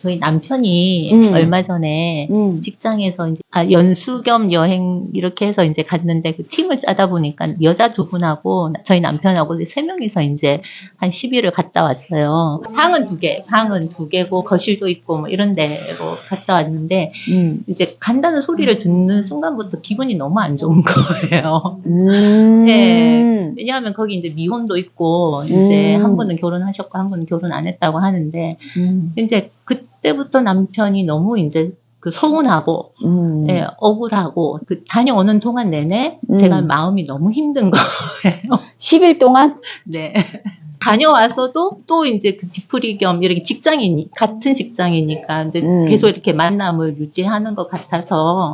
저희 남편이 얼마 전에 직장에서 이제 연수 겸 여행 이렇게 해서 이제 갔는데 그 팀을 짜다 보니까 여자 두 분하고 저희 남편하고 이제 3명이서 이제 한 10일을 갔다 왔어요. 방은 두 개고 거실도 있고 뭐 이런 데로 갔다 왔는데 이제 간다는 소리를 듣는 순간부터 기분이 너무 안 좋은 거예요. 네, 왜냐하면 거기 이제 미혼도 있고 이제 한 분은 결혼하셨고 한 분은 결혼 안 했다고 하는데 이제 그때부터 남편이 너무 이제 그 서운하고 예, 억울하고 그 다녀오는 동안 내내 제가 마음이 너무 힘든 거예요. 10일 동안? 네. 다녀와서도 또 이제 그 뒤풀이 겸 이렇게 같은 직장이니까 이제 계속 이렇게 만남을 유지하는 것 같아서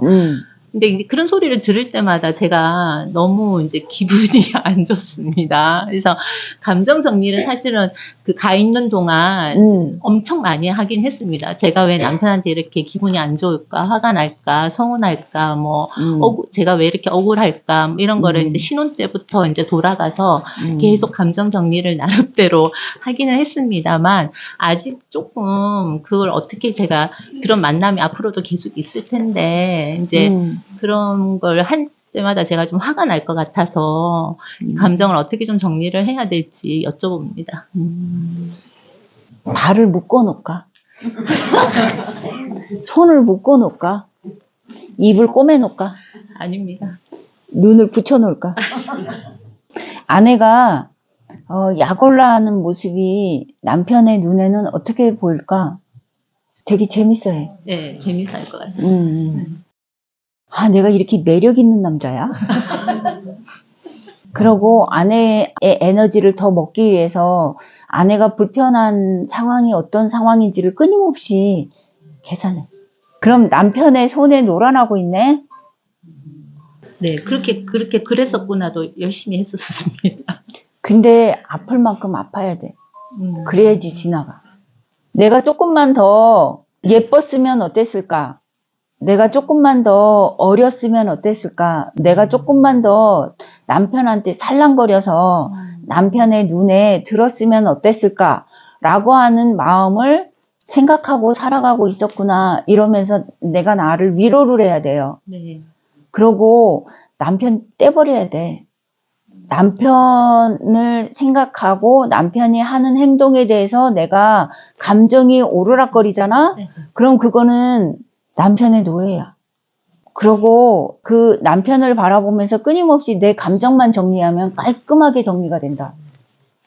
근데 이제 그런 소리를 들을 때마다 제가 너무 이제 기분이 안 좋습니다. 그래서 감정 정리를 사실은 그 가 있는 동안 엄청 많이 하긴 했습니다. 제가 왜 남편한테 이렇게 기분이 안 좋을까, 화가 날까, 서운할까, 뭐 제가 왜 이렇게 억울할까 뭐 이런 거를 이제 신혼 때부터 이제 돌아가서 계속 감정 정리를 나름대로 하기는 했습니다만 아직 조금 그걸 어떻게 제가 그런 만남이 앞으로도 계속 있을 텐데 이제 그런 걸 할 때마다 제가 좀 화가 날 것 같아서 감정을 어떻게 좀 정리를 해야 될지 여쭤봅니다. 발을 묶어 놓을까? 손을 묶어 놓을까? 입을 꼬매 놓을까? 아닙니다. 눈을 붙여 놓을까? 아내가 약올라하는 모습이 남편의 눈에는 어떻게 보일까? 되게 재밌어해. 네, 재밌어 할 것 같습니다. 아, 내가 이렇게 매력 있는 남자야? 그러고 아내의 에너지를 더 먹기 위해서 아내가 불편한 상황이 어떤 상황인지를 끊임없이 계산해. 그럼 남편의 손에 놀아나고 있네? 네, 그렇게 그랬었구나도 열심히 했었습니다. 근데 아플 만큼 아파야 돼. 그래야지 지나가. 내가 조금만 더 예뻤으면 어땠을까? 내가 조금만 더 어렸으면 어땠을까? 내가 조금만 더 남편한테 살랑거려서 남편의 눈에 들었으면 어땠을까? 라고 하는 마음을 생각하고 살아가고 있었구나. 이러면서 내가 나를 위로를 해야 돼요. 네. 그러고 남편 떼버려야 돼. 남편을 생각하고 남편이 하는 행동에 대해서 내가 감정이 오르락거리잖아? 네. 그럼 그거는 남편의 노예야. 그러고 그 남편을 바라보면서 끊임없이 내 감정만 정리하면 깔끔하게 정리가 된다.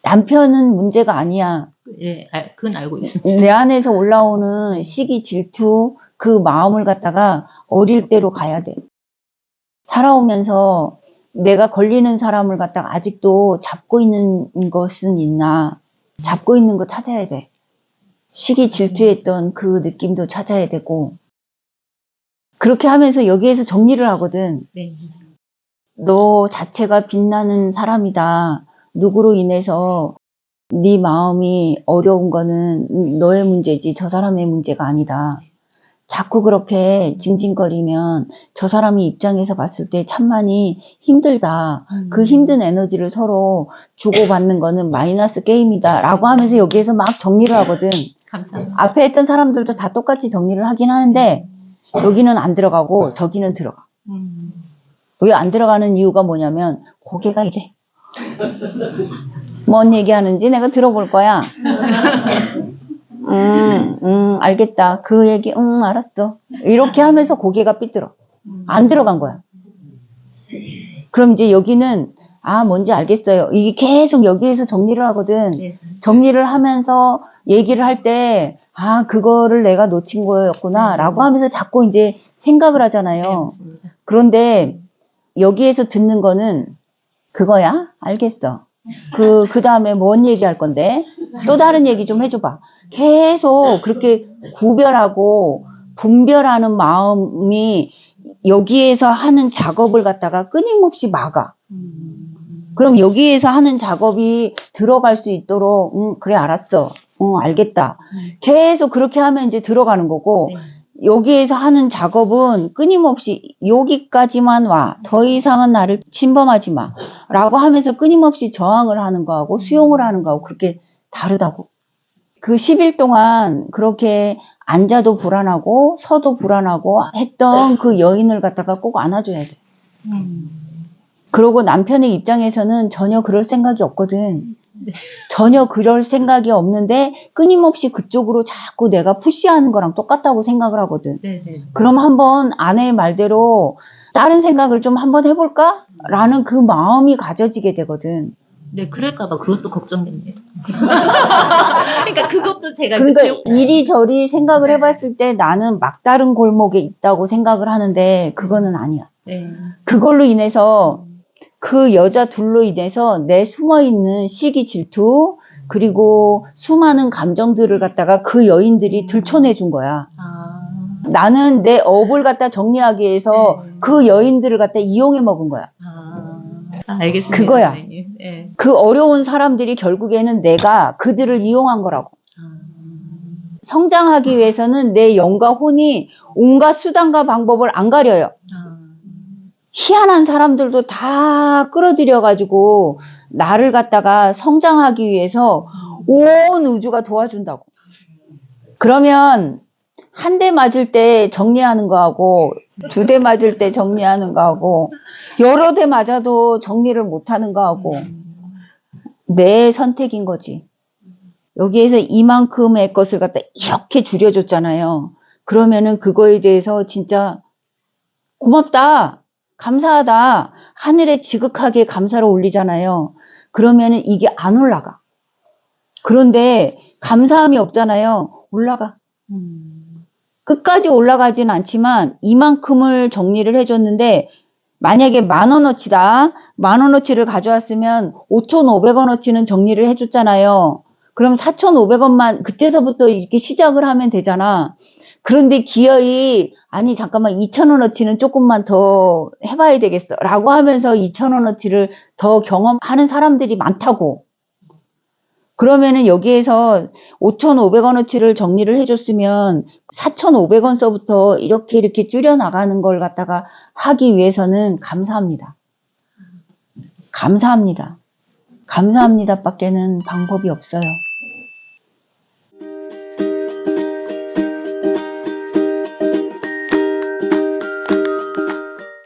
남편은 문제가 아니야. 예, 그건 알고 있습니다. 내 안에서 올라오는 시기, 질투, 그 마음을 갖다가 어릴 때로 가야 돼. 살아오면서 내가 걸리는 사람을 갖다가 아직도 잡고 있는 것은 있나. 잡고 있는 거 찾아야 돼. 시기, 질투했던 그 느낌도 찾아야 되고. 그렇게 하면서 여기에서 정리를 하거든. 네. 너 자체가 빛나는 사람이다. 누구로 인해서 네 마음이 어려운 거는 너의 문제지 저 사람의 문제가 아니다. 자꾸 그렇게 징징거리면 저 사람이 입장에서 봤을 때 참만이 힘들다. 그 힘든 에너지를 서로 주고받는 거는 마이너스 게임이다. 라고 하면서 여기에서 막 정리를 하거든. 감사합니다. 앞에 했던 사람들도 다 똑같이 정리를 하긴 하는데 여기는 안 들어가고 저기는 들어가. 왜 안 들어가는 이유가 뭐냐면 고개가 이래. 뭔 얘기하는지 내가 들어볼 거야. 알겠다. 그 얘기 알았어. 이렇게 하면서 고개가 삐뚤어. 안 들어간 거야. 그럼 이제 여기는 뭔지 알겠어요. 이게 계속 여기에서 정리를 하거든. 네. 정리를 하면서 얘기를 할 때 그거를 내가 놓친 거였구나 라고 하면서 자꾸 이제 생각을 하잖아요. 네, 맞습니다. 그런데 여기에서 듣는 거는 그거야? 알겠어. 그 다음에 뭔 얘기 할 건데? 또 다른 얘기 좀 해줘봐. 계속 그렇게 구별하고 분별하는 마음이 여기에서 하는 작업을 갖다가 끊임없이 막아. 그럼 여기에서 하는 작업이 들어갈 수 있도록 그래 알았어. 알겠다. 계속 그렇게 하면 이제 들어가는 거고 네. 여기에서 하는 작업은 끊임없이 여기까지만 와. 더 이상은 나를 침범하지 마. 라고 하면서 끊임없이 저항을 하는 거하고 수용을 하는 거하고 그렇게 다르다고. 그 10일 동안 그렇게 앉아도 불안하고 서도 불안하고 했던 그 여인을 갖다가 꼭 안아줘야 돼. 그러고 남편의 입장에서는 전혀 그럴 생각이 없거든. 네. 전혀 그럴 생각이 없는데 끊임없이 그쪽으로 자꾸 내가 푸시하는 거랑 똑같다고 생각을 하거든. 네네. 그럼 한번 아내의 말대로 다른 생각을 좀 한번 해볼까? 라는 그 마음이 가져지게 되거든. 네, 그럴까봐 그것도 걱정됩니다. 그러니까 그것도 제가 그러니까 쭉- 이리저리 생각을 해봤을 때 나는 막다른 골목에 있다고 생각을 하는데 그거는 아니야. 네. 그걸로 인해서 그 여자 둘로 인해서 내 숨어있는 시기 질투 그리고 수많은 감정들을 갖다가 그 여인들이 들춰내 준 거야. 아, 나는 내 업을 갖다 정리하기 위해서 네. 그 여인들을 갖다 이용해 먹은 거야. 알겠습니다. 그거야. 선생님. 네. 그 어려운 사람들이 결국에는 내가 그들을 이용한 거라고. 성장하기 위해서는 내 영과 혼이 온갖 수단과 방법을 안 가려요. 희한한 사람들도 다 끌어들여가지고 나를 갖다가 성장하기 위해서 온 우주가 도와준다고. 그러면 한 대 맞을 때 정리하는 거하고 2대 맞을 때 정리하는 거하고 여러 대 맞아도 정리를 못하는 거하고 내 선택인 거지. 여기에서 이만큼의 것을 갖다 이렇게 줄여줬잖아요. 그러면은 그거에 대해서 진짜 고맙다, 감사하다, 하늘에 지극하게 감사를 올리잖아요. 그러면은 이게 안 올라가. 그런데 감사함이 없잖아요. 올라가. 끝까지 올라가진 않지만 이만큼을 정리를 해줬는데 만약에 10,000원어치다. 10,000원어치를 가져왔으면 5,500원어치는 정리를 해줬잖아요. 그럼 4,500원만 그때서부터 이렇게 시작을 하면 되잖아. 그런데 기어이 아니 잠깐만 2,000원어치는 조금만 더 해봐야 되겠어 라고 하면서 2,000원어치를 더 경험하는 사람들이 많다고. 그러면은 여기에서 5,500원어치를 정리를 해줬으면 4,500원서부터 이렇게 줄여나가는 걸 갖다가 하기 위해서는 감사합니다. 감사합니다. 감사합니다 밖에는 방법이 없어요.